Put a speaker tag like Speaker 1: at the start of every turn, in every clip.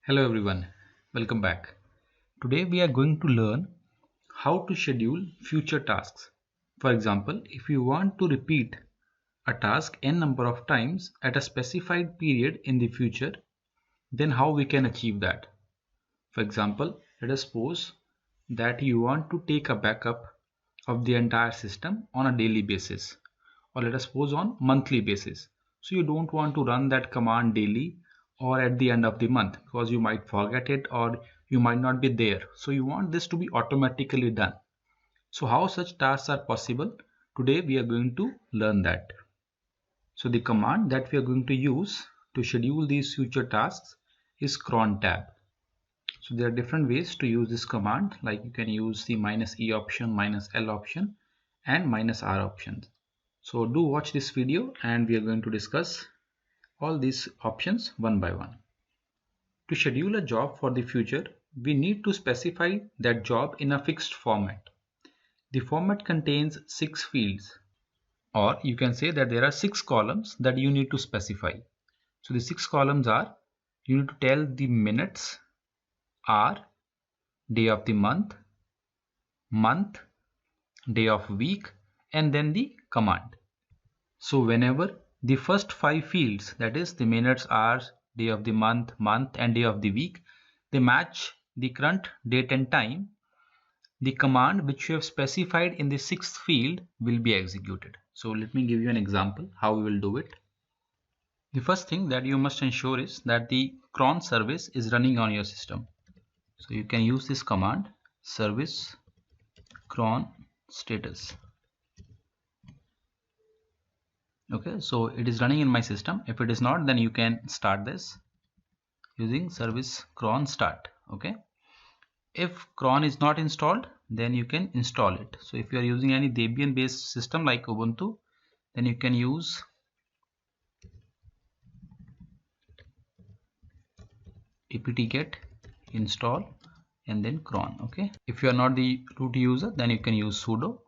Speaker 1: Hello everyone, welcome back. Today we are going to learn how to schedule future tasks. For example, if you want to repeat a task n number of times at a specified period in the future, then how we can achieve that. For example, let us suppose that you want to take a backup of the entire system on a daily basis, or let us suppose on monthly basis. So you don't want to run that command daily or at the end of the month because you might forget it or you might not be there. So you want this to be automatically done. So how such tasks are possible? Today we are going to learn that. So the command that we are going to use to schedule these future tasks is cron tab. So there are different ways to use this command, like you can use the -e option, -l option and -r options. So do watch this video and we are going to discuss all these options one by one. To schedule a job for the future, we need to specify that job in a fixed format. The format contains 6 fields, or you can say that there are 6 columns that you need to specify. So the 6 columns are, you need to tell the minutes, hour, day of the month, day of week, and then the command. So whenever the first 5 fields, that is the minutes, hours, day of the month and day of the week, they match the current date and time, the command which you have specified in the 6th field will be executed. So let me give you an example how we will do it. The first thing that you must ensure is that the cron service is running on your system. So you can use this command, service cron status. Okay, so it is running in my system. If it is not, then you can start this using service cron start. Okay, if cron is not installed, then you can install it. So if you are using any Debian based system like Ubuntu, then you can use apt-get install and then cron. Okay, if you are not the root user, then you can use sudo,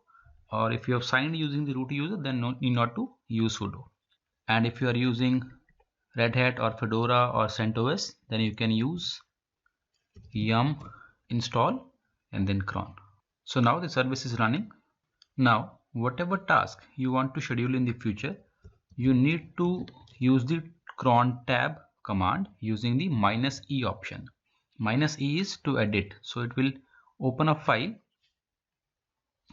Speaker 1: or if you have signed using the root user, then no need not to use sudo. And if you are using Red Hat or Fedora or CentOS, then you can use yum install and then cron. So now the service is running. Now whatever task you want to schedule in the future, you need to use the cron tab command using the -e option. -e is to edit, so it will open a file.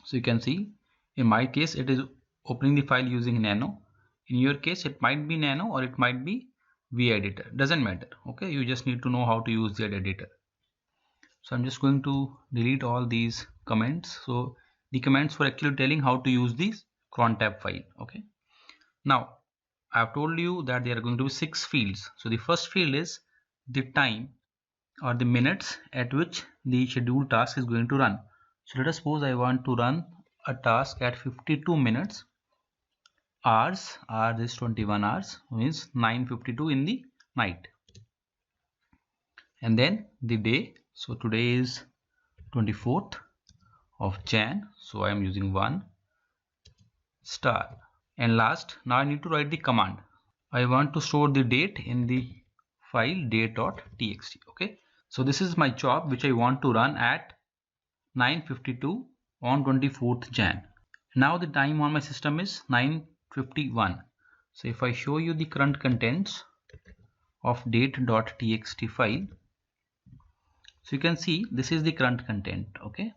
Speaker 1: So you can see in my case it is opening the file using nano. In your case it might be nano or it might be vEditor, doesn't matter. Okay, you just need to know how to use the editor. So I'm just going to delete all these comments. So the comments were actually telling how to use this cron tab file. Okay, now I've told you that there are going to be 6 fields. So the first field is the time or the minutes at which the scheduled task is going to run. So let us suppose I want to run a task at 52 minutes. Hours are this 21 hours, means 9:52 in the night. And then the day, so today is 24th of Jan, so I am using 1 star. And last, now I need to write the command. I want to store the date in the file date.txt. Okay, so this is my job which I want to run at 9:52 on 24th Jan. Now the time on my system is 9:51. So if I show you the current contents of date.txt file, so you can see this is the current content. Okay,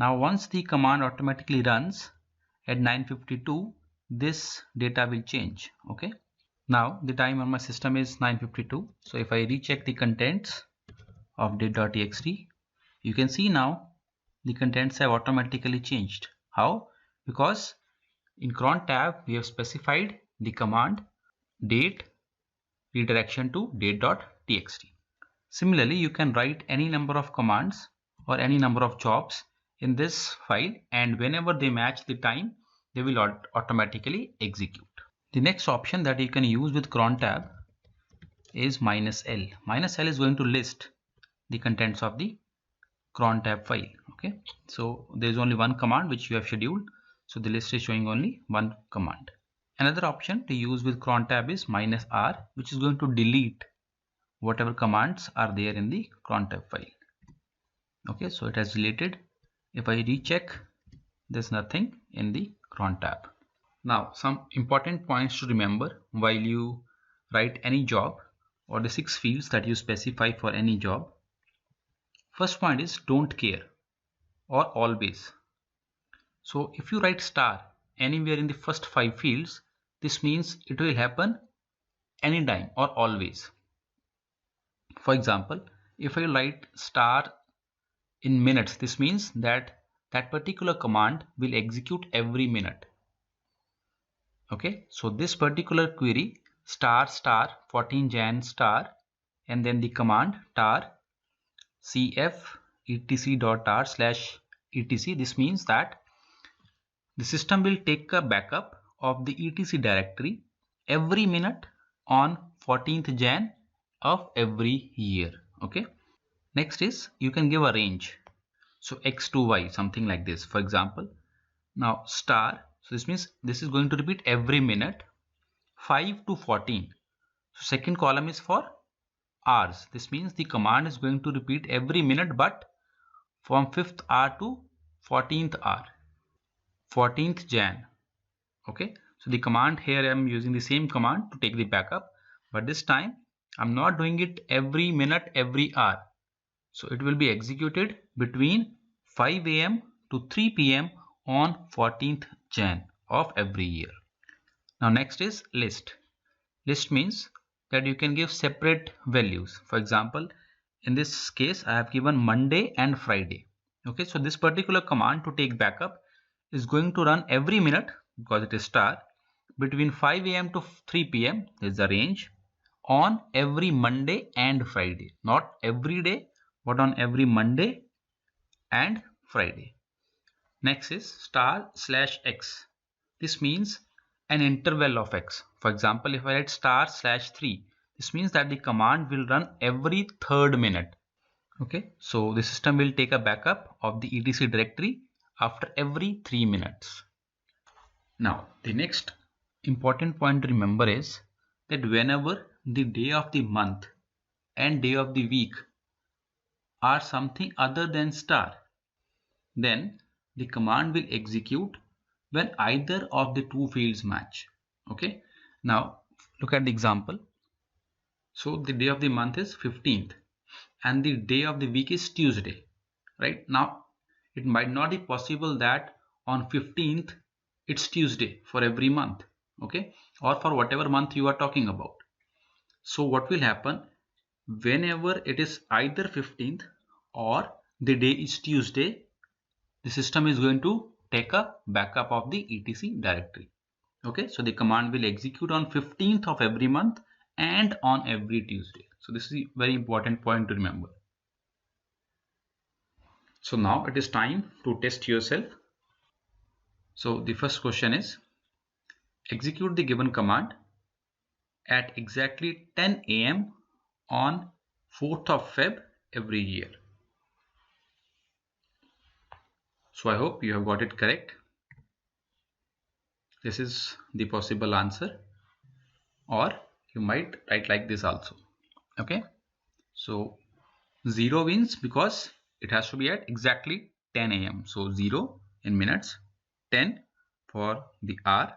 Speaker 1: now once the command automatically runs at 9:52, this data will change. Okay, now the time on my system is 9:52. So if I recheck the contents of date.txt, you can see now the contents have automatically changed. How? Because in cron tab we have specified the command date redirection to date.txt. Similarly, you can write any number of commands or any number of jobs in this file, and whenever they match the time, they will automatically execute. The next option that you can use with cron tab is -l. -l is going to list the contents of the cron tab file. Okay, so there is only one command which you have scheduled, so the list is showing only one command. Another option to use with cron tab is -r, which is going to delete whatever commands are there in the cron tab file. Okay, so it has deleted. If I recheck, there's nothing in the cron tab. Now some important points to remember while you write any job or the 6 fields that you specify for any job. First point is don't care or always. So if you write star anywhere in the first 5 fields, this means it will happen anytime or always. For example, if I write star in minutes, this means that that particular command will execute every minute. Okay, so this particular query star 14 Jan star and then the command tar cf etc.tar slash etc. This means that the system will take a backup of the etc directory every minute on 14th Jan of every year. Okay, next is you can give a range. So x to y, something like this. For example, now star, so this means this is going to repeat every minute 5 to 14. So second column is for hours. This means the command is going to repeat every minute but from 5th hour to 14th hour, 14th Jan. Okay, so the command here I am using the same command to take the backup, but this time I'm not doing it every minute, every hour. So it will be executed between 5 AM to 3 PM on 14th Jan of every year. Now next is list. List means that you can give separate values. For example, in this case I have given Monday and Friday. Okay, so this particular command to take backup is going to run every minute because it is star between 5 AM to 3 PM. Is the range on every Monday and Friday, not every day but on every Monday and Friday. Next is star slash x. This means an interval of x. For example, if I write star slash 3, this means that the command will run every third minute. Okay, so the system will take a backup of the etc directory after every 3 minutes. Now the next important point to remember is that whenever the day of the month and day of the week are something other than star, then the command will execute when either of the two fields match. Okay, now look at the example. So the day of the month is 15th and the day of the week is Tuesday. Right now it might not be possible that on 15th it's Tuesday for every month, okay, or for whatever month you are talking about. So what will happen, whenever it is either 15th or the day is Tuesday, the system is going to take a backup of the etc directory. Okay, so the command will execute on 15th of every month and on every Tuesday. So this is a very important point to remember. So now it is time to test yourself. So the first question is, execute the given command at exactly 10 AM on 4th of Feb every year. So I hope you have got it correct. This is the possible answer, or you might write like this also. Okay, so 0 wins because it has to be at exactly 10 AM. So 0 in minutes, 10 for the hour,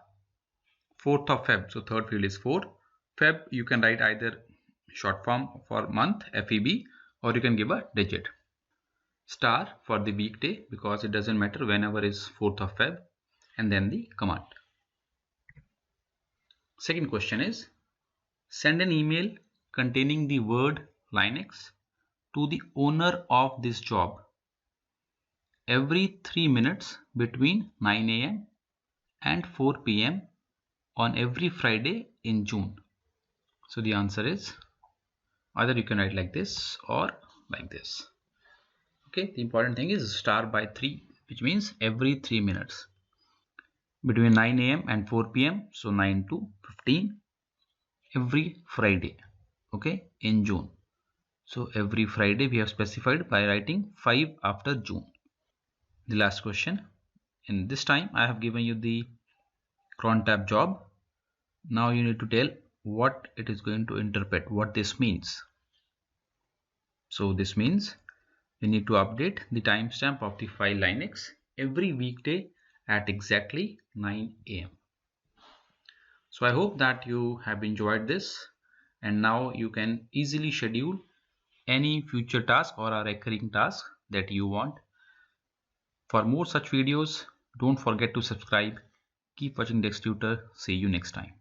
Speaker 1: 4th of Feb. So third field is 4. Feb you can write either short form for month FEB or you can give a digit. Star for the weekday because it doesn't matter whenever is 4th of Feb, and then the command. Second question is, send an email containing the word Linux to the owner of this job every 3 minutes between 9 AM and 4 PM on every Friday in June. So the answer is either you can write like this or like this. Okay, the important thing is star by 3, which means every 3 minutes between 9 AM and 4 PM. So 9 to 15 every Friday, okay, in June. So every Friday we have specified by writing 5 after June. The last question, and this time I have given you the cron tab job. Now you need to tell what it is going to interpret, what this means. So this means we need to update the timestamp of the file Linux every weekday at exactly 9 a.m. So I hope that you have enjoyed this, and now you can easily schedule any future task or a recurring task that you want. For more such videos, don't forget to subscribe. Keep watching Dex Tutor. See you next time.